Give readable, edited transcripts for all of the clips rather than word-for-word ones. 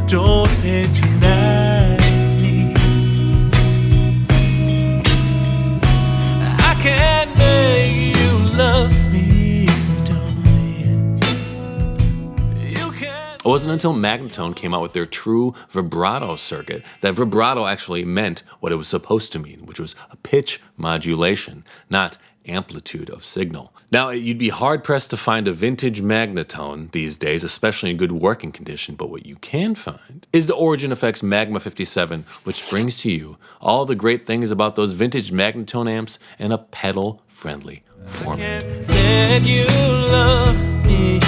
don't patronize me. I can't make you love me if you don't. You can't. It wasn't until Magnatone came out with their true vibrato circuit that vibrato actually meant what it was supposed to mean, which was a pitch modulation, not amplitude of signal. Now, you'd be hard-pressed to find a vintage Magnatone these days, especially in good working condition, but what you can find is the origineffects Magma 57, which brings to you all the great things about those vintage Magnatone amps in a pedal-friendly format. I can't make you love me.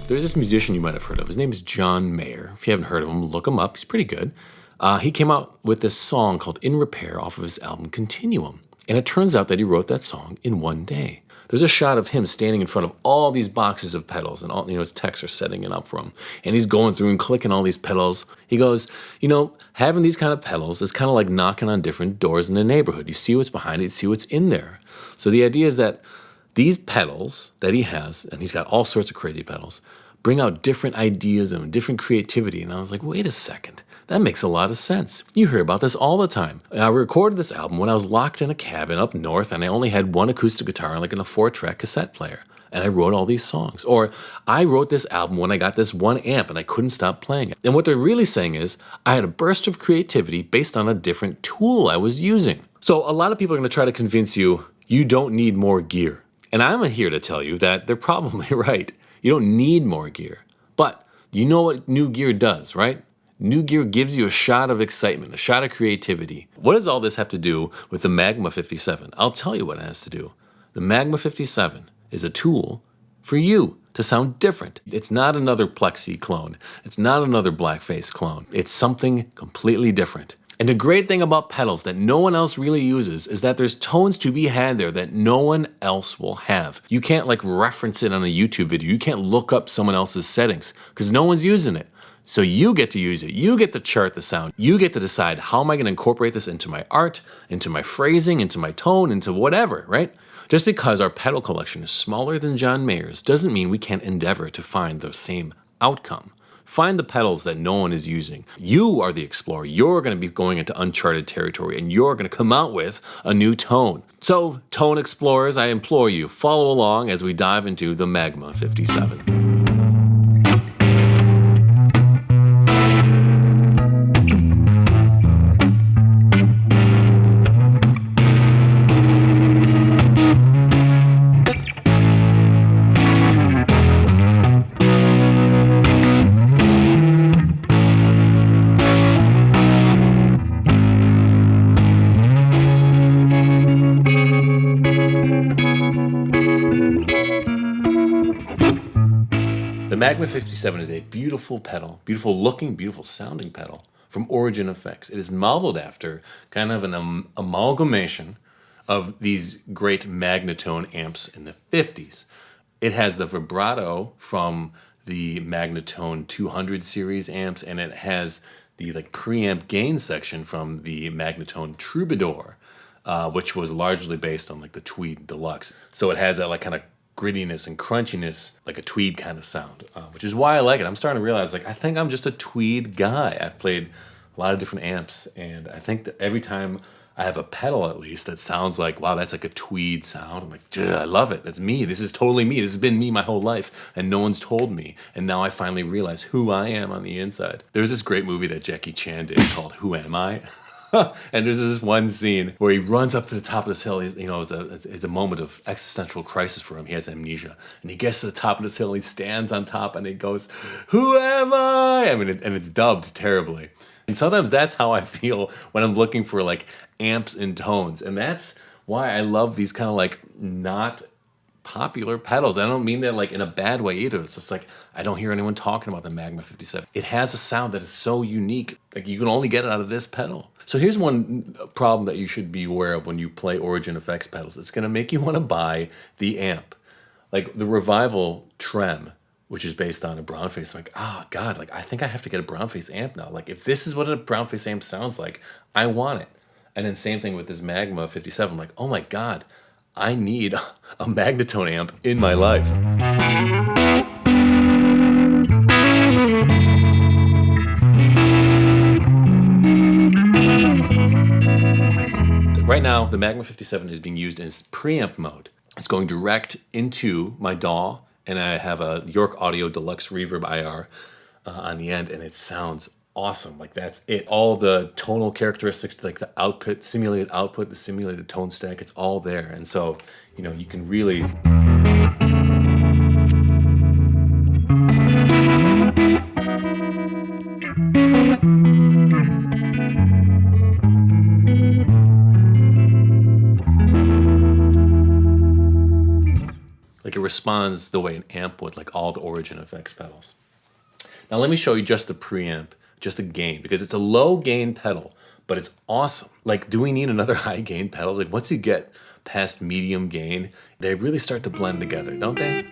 There's this musician you might have heard of. His name is John Mayer. If you haven't heard of him, look him up. He's pretty good. He came out with this song called In Repair off of his album Continuum. And it turns out that he wrote that song in one day. There's a shot of him standing in front of all these boxes of pedals, and all, his techs are setting it up for him. And he's going through and clicking all these pedals. He goes, having these kind of pedals is kind of like knocking on different doors in the neighborhood. You see what's behind it, you see what's in there. So the idea is that these pedals that he has, and he's got all sorts of crazy pedals, bring out different ideas and different creativity. And I was like, wait a second. That makes a lot of sense. You hear about this all the time. I recorded this album when I was locked in a cabin up north and I only had one acoustic guitar like in a 4-track cassette player. And I wrote all these songs. Or I wrote this album when I got this one amp and I couldn't stop playing it. And what they're really saying is I had a burst of creativity based on a different tool I was using. So a lot of people are going to try to convince you you don't need more gear. And I'm here to tell you that they're probably right. You don't need more gear. But you know what new gear does, right? New gear gives you a shot of excitement, a shot of creativity. What does all this have to do with the Magma 57? I'll tell you what it has to do. The Magma 57 is a tool for you to sound different. It's not another Plexi clone. It's not another Blackface clone. It's something completely different. And the great thing about pedals that no one else really uses is that there's tones to be had there that no one else will have. You can't reference it on a YouTube video. You can't look up someone else's settings because no one's using it. So you get to use it. You get to chart the sound. You get to decide how am I going to incorporate this into my art, into my phrasing, into my tone, into whatever, right? Just because our pedal collection is smaller than John Mayer's doesn't mean we can't endeavor to find the same outcome. Find the pedals that no one is using. You are the explorer. You're going to be going into uncharted territory and you're going to come out with a new tone. So, tone explorers, I implore you, follow along as we dive into the Magma 57. The Magma 57 is a beautiful pedal, beautiful looking, beautiful sounding pedal from origineffects. It is modeled after kind of an amalgamation of these great magnatone amps in the 50s. It has the vibrato from the Magnatone 200 series amps, and it has the preamp gain section from the Magnatone Troubadour, which was largely based on the Tweed Deluxe. So it has that kind of grittiness and crunchiness, like a Tweed kind of sound, which is why I like it. I'm starting to realize I think I'm just a Tweed guy. I've played a lot of different amps, and I think that every time I have a pedal at least that sounds like, wow, that's like a tweed sound. I'm like, I love it. That's me. This is totally me. This has been me my whole life, and no one's told me. And now I finally realize who I am on the inside. There's this great movie that Jackie Chan did called Who Am I? And there's this one scene where he runs up to the top of this hill. He's, it's a moment of existential crisis for him. He has amnesia, and he gets to the top of this hill. And he stands on top, and he goes, "Who am I?" I mean, and it's dubbed terribly. And sometimes that's how I feel when I'm looking for like amps and tones, and that's why I love these kind of like not popular pedals. I don't mean that like in a bad way either. It's just like I don't hear anyone talking about the Magma 57. It has a sound that is so unique. Like you can only get it out of this pedal. So here's one problem that you should be aware of when you play Origin Effects pedals. It's going to make you want to buy the amp. Like the Revival Trem, which is based on a brown face. I'm like, oh God, like I think I have to get a brown face amp now. Like if this is what a brown face amp sounds like, I want it. And then same thing with this Magma 57. I'm like, oh my God, I need a magnatone amp in my life. Right now, the Magma 57 is being used in preamp mode. It's going direct into my DAW, and I have a York Audio Deluxe Reverb IR on the end, and it sounds awesome. Like that's it. All the tonal characteristics, like the output, simulated output, the simulated tone stack, it's all there. And so, you can really... Like it responds the way an amp would, like all the Origin Effects pedals. Now let me show you just the preamp, just the gain, because it's a low gain pedal, but it's awesome. Like, do we need another high gain pedal? Like once you get past medium gain, they really start to blend together, don't they?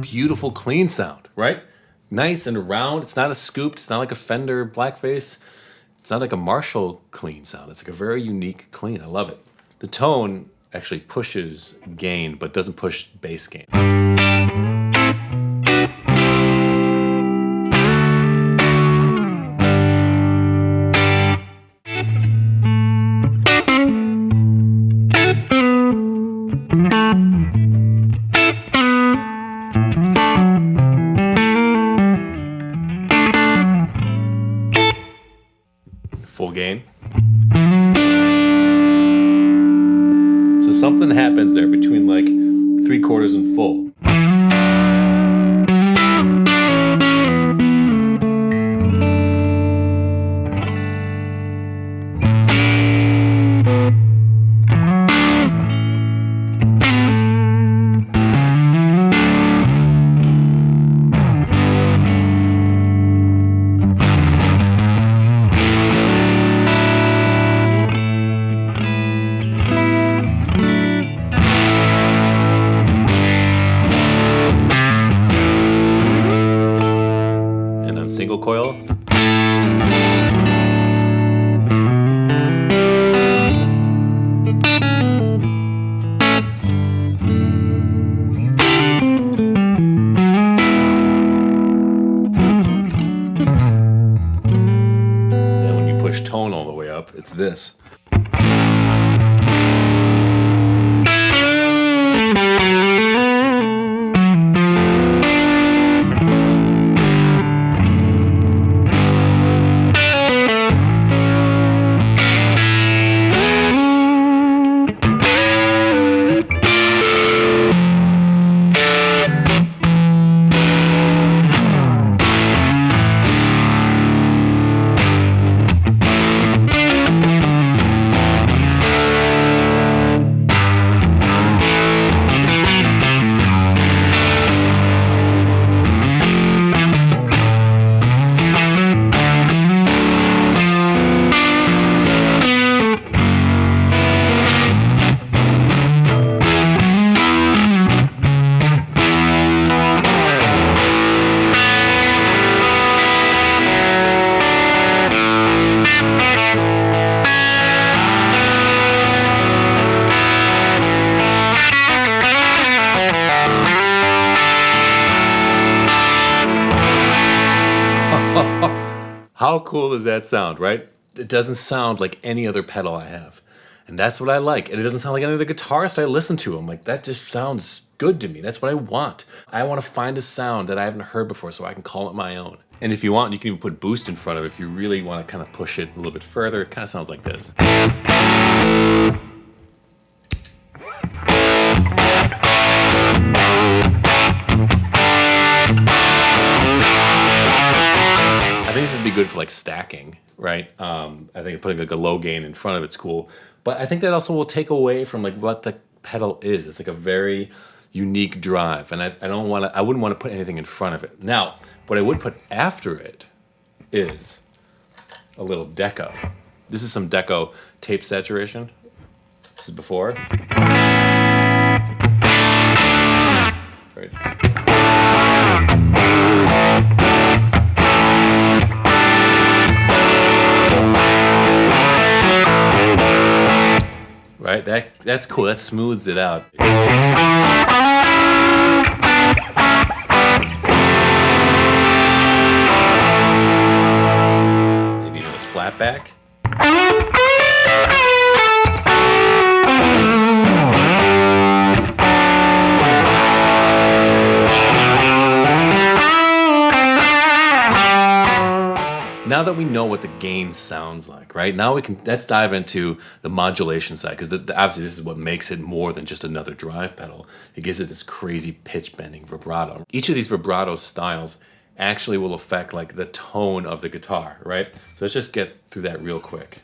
Beautiful, clean sound, right? Nice and round. It's not a scooped. It's not like a Fender blackface. It's not like a Marshall clean sound. It's like a very unique clean. I love it. The tone actually pushes gain, but doesn't push bass gain. Full gain. So something happens there between like 3/4 and full. Single coil. And then when you push tone all the way up, it's this. How cool does that sound, right? It doesn't sound like any other pedal I have. And that's what I like. And it doesn't sound like any other guitarist I listen to. I'm like, that just sounds good to me. That's what I want. I want to find a sound that I haven't heard before so I can call it my own. And if you want, you can even put boost in front of it. If you really want to kind of push it a little bit further, it kind of sounds like this. I think this would be good for like stacking, right? I think putting like a low gain in front of it's cool. But I think that also will take away from like what the pedal is. It's like a very unique drive. And I wouldn't want to put anything in front of it. Now, what I would put after it is a little Deco. This is some Deco tape saturation. This is before. Right. Right? That's cool. That smooths it out. Maybe even a slap back. Now that we know what the gain sounds like, right? Now let's dive into the modulation side, because obviously this is what makes it more than just another drive pedal. It gives it this crazy pitch bending vibrato. Each of these vibrato styles actually will affect like the tone of the guitar, right? So let's just get through that real quick.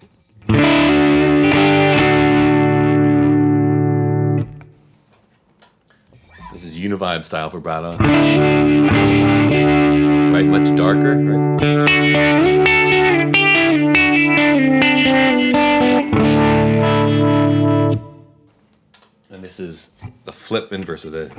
This is Uni-Vibe style vibrato. Right, much darker, right? And this is the flip inverse of it.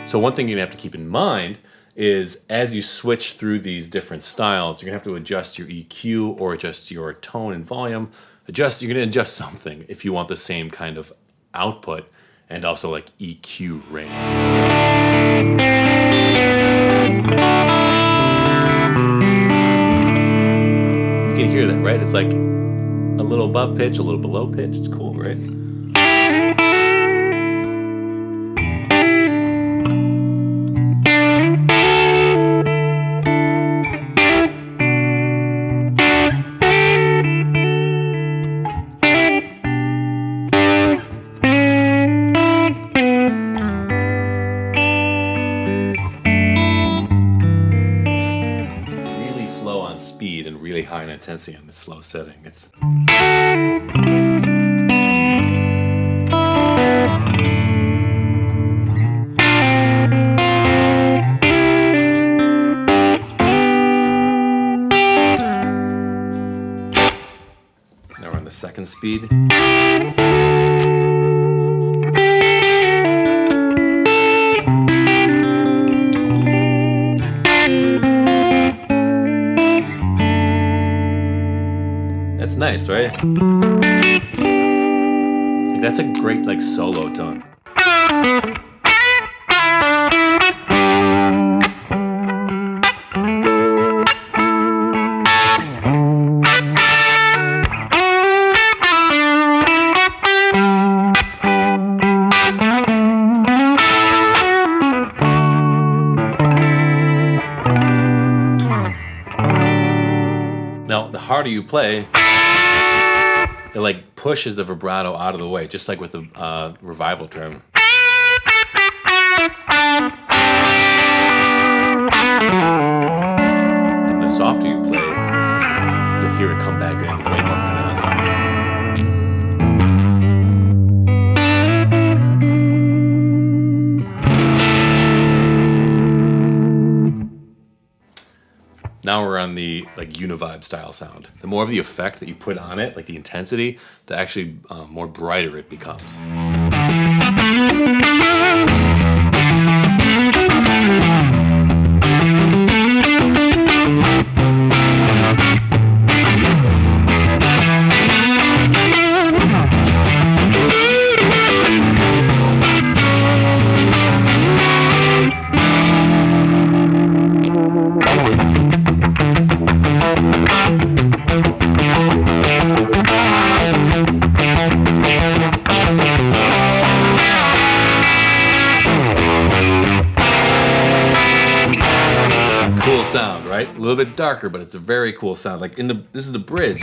So one thing you have to keep in mind is as you switch through these different styles, you're gonna have to adjust your EQ or adjust your tone and volume. You're gonna adjust something if you want the same kind of output and also like EQ range. You can hear that, right? It's like a little above pitch, a little below pitch. It's cool, right? Slow on speed and really high in intensity on the slow setting. It's now we're on the second speed. That's nice, right? Like, that's a great like solo tone. Now, the harder you play, it like pushes the vibrato out of the way, just like with the revival trim. And the softer you play, you'll hear it come back in way more pronounced. Now we're on the like Uni-Vibe style sound. The more of the effect that you put on it, like the intensity, the actually more brighter it becomes. cool sound, right? A little bit darker, but it's a very cool sound. Like this is the bridge.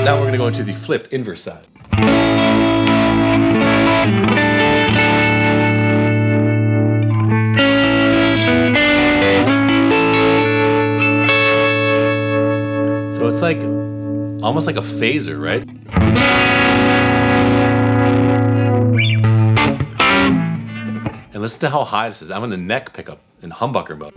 Now we're going to go into the flipped inverse side. So it's like almost like a phaser, right? And listen to how high this is. I'm in the neck pickup in humbucker mode.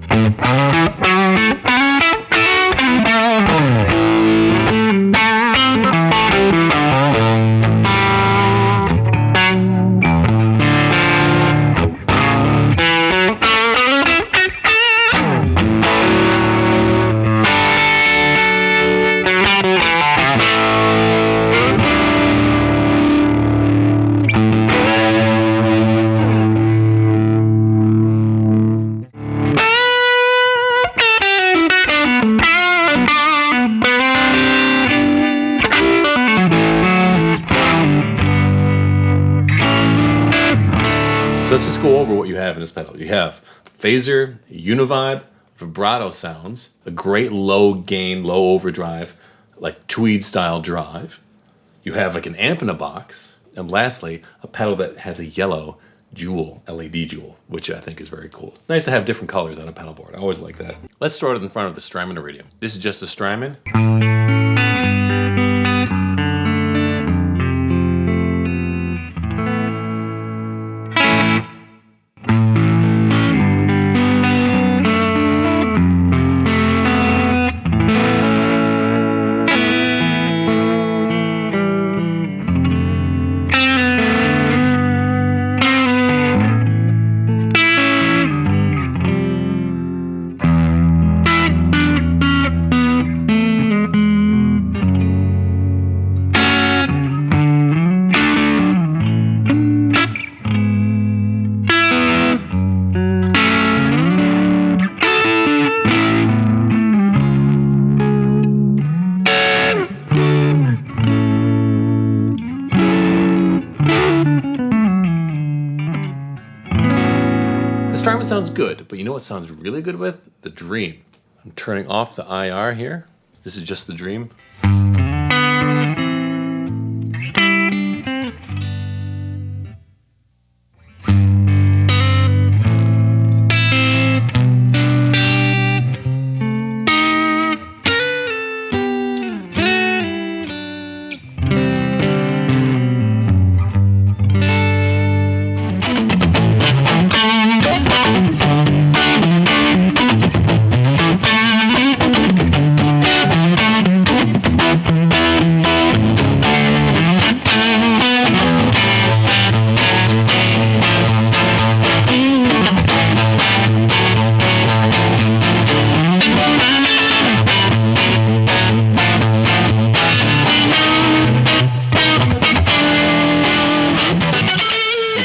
So let's just go over what you have in this pedal. You have phaser, Uni-Vibe, vibrato sounds, a great low gain, low overdrive, like tweed style drive. You have like an amp in a box. And lastly, a pedal that has a yellow jewel, LED jewel, which I think is very cool. Nice to have different colors on a pedal board. I always like that. Let's start in front of the Strymon Iridium. This is just a Strymon. The Strymon sounds good, but you know what sounds really good with? The Dream. I'm turning off the IR here. This is just the Dream.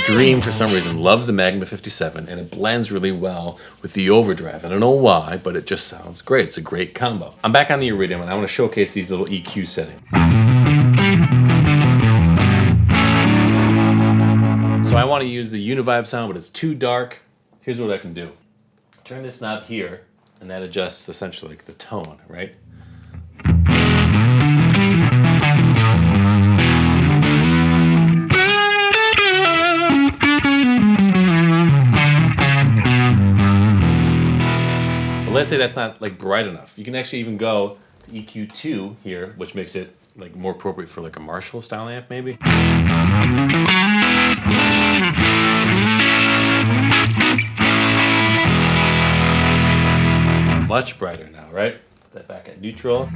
Dream, for some reason, loves the Magma 57, and it blends really well with the overdrive. I don't know why, but it just sounds great. It's a great combo. I'm back on the Iridium, and I want to showcase these little EQ settings. So I want to use the Uni-Vibe sound, but it's too dark. Here's what I can do. Turn this knob here, and that adjusts essentially like the tone, right? Let's say that's not like bright enough. You can actually even go to EQ2 here, which makes it like more appropriate for like a Marshall style amp maybe. Much brighter now, right? Put that back at neutral.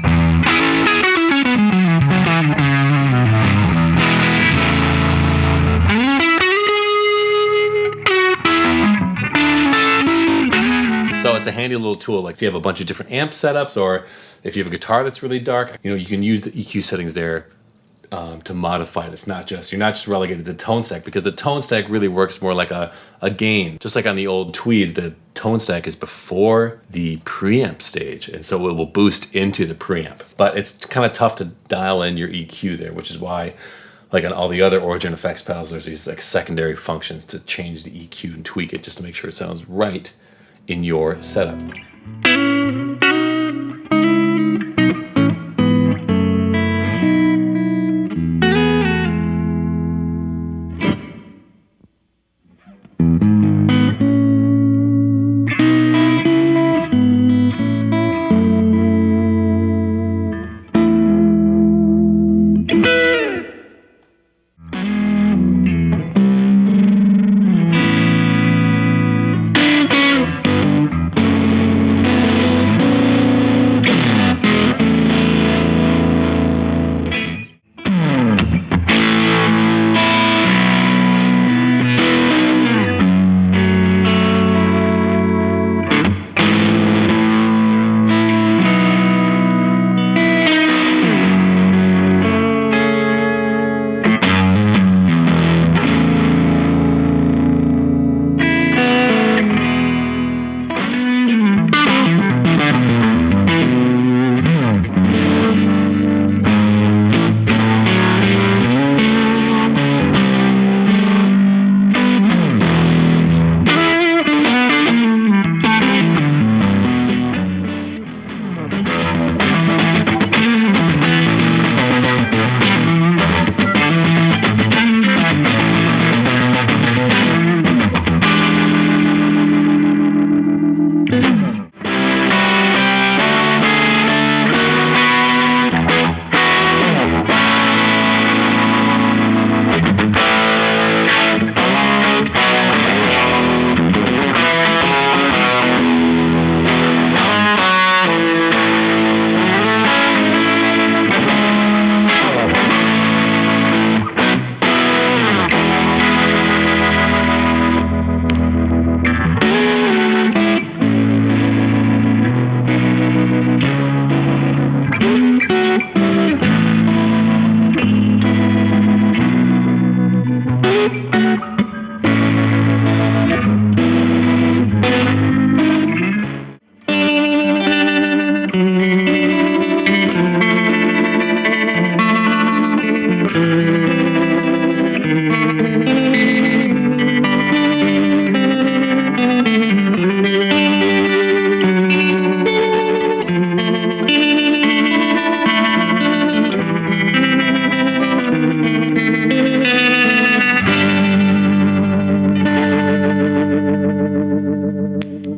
So it's a handy little tool, like if you have a bunch of different amp setups, or If you have a guitar that's really dark, you can use the EQ settings there to modify it. It's not just, you're not just relegated to the tone stack, because the tone stack really works more like a gain. Just like on the old Tweeds, the tone stack is before the preamp stage, and so it will boost into the preamp. But it's kind of tough to dial in your EQ there, which is why, like on all the other Origin Effects pedals, there's these like secondary functions to change the EQ and tweak it just to make sure it sounds right in your setup.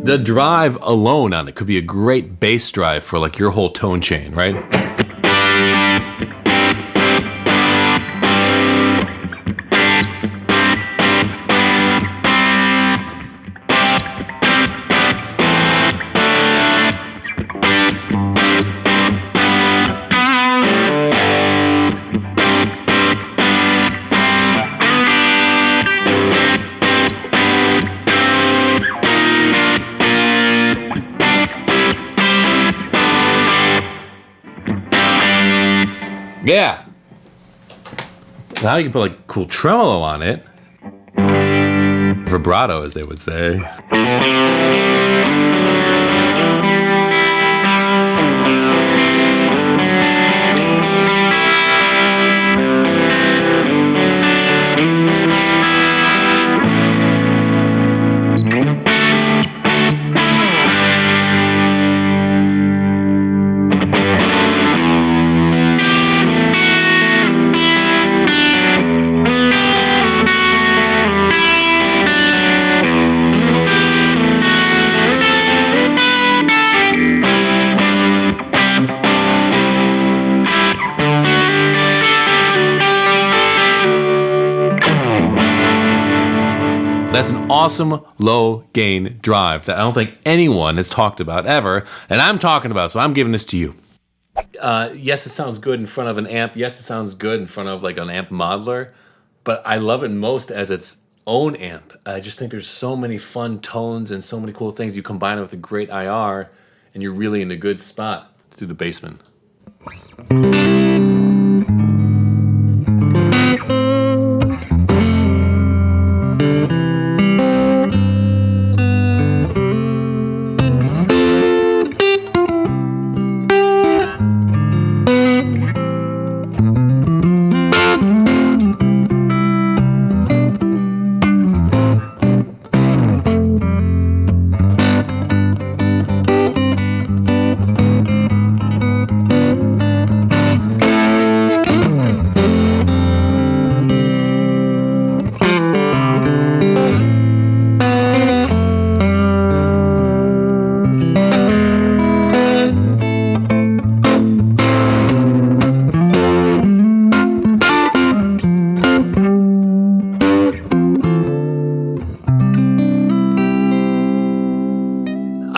The drive alone on it could be a great bass drive for like your whole tone chain, right? Yeah. Now you can put like cool tremolo on it. Vibrato, as they would say. That's an awesome low gain drive that I don't think anyone has talked about ever, and I'm talking about, so I'm giving this to you. Yes, it sounds good in front of an amp. Yes, it sounds good in front of like an amp modeler, but I love it most as its own amp. I just think there's so many fun tones and so many cool things. You combine it with a great IR, and you're really in a good spot. Let's do the Bassman.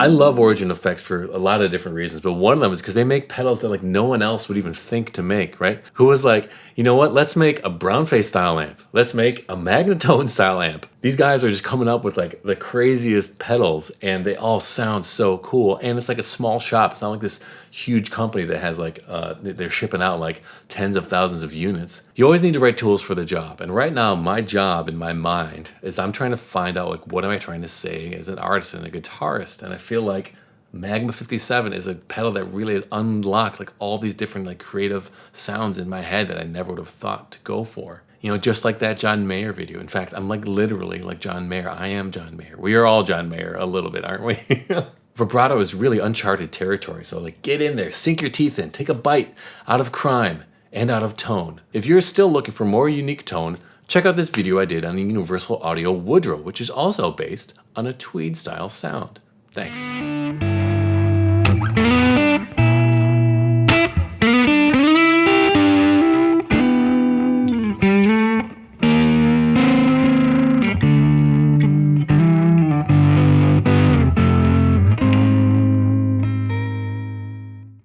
I love Origin Effects for a lot of different reasons, but one of them is because they make pedals that like no one else would even think to make, right? Who was like, you know what, let's make a brown face style amp. Let's make a magnatone style amp. These guys are just coming up with like the craziest pedals and they all sound so cool. And it's like a small shop. It's not like this huge company that has like, they're shipping out like tens of thousands of units. You always need the right tools for the job. And right now, my job in my mind is I'm trying to find out like, what am I trying to say as an artist and a guitarist? And I feel like Magma 57 is a pedal that really has unlocked like all these different like creative sounds in my head that I never would have thought to go for. You know, just like that John Mayer video. In fact, I'm like literally like John Mayer. I am John Mayer. We are all John Mayer a little bit, aren't we? Vibrato is really uncharted territory. So like get in there, sink your teeth in, take a bite out of crime and out of tone. If you're still looking for more unique tone, check out this video I did on the Universal Audio Woodrow, which is also based on a tweed style sound. Thanks.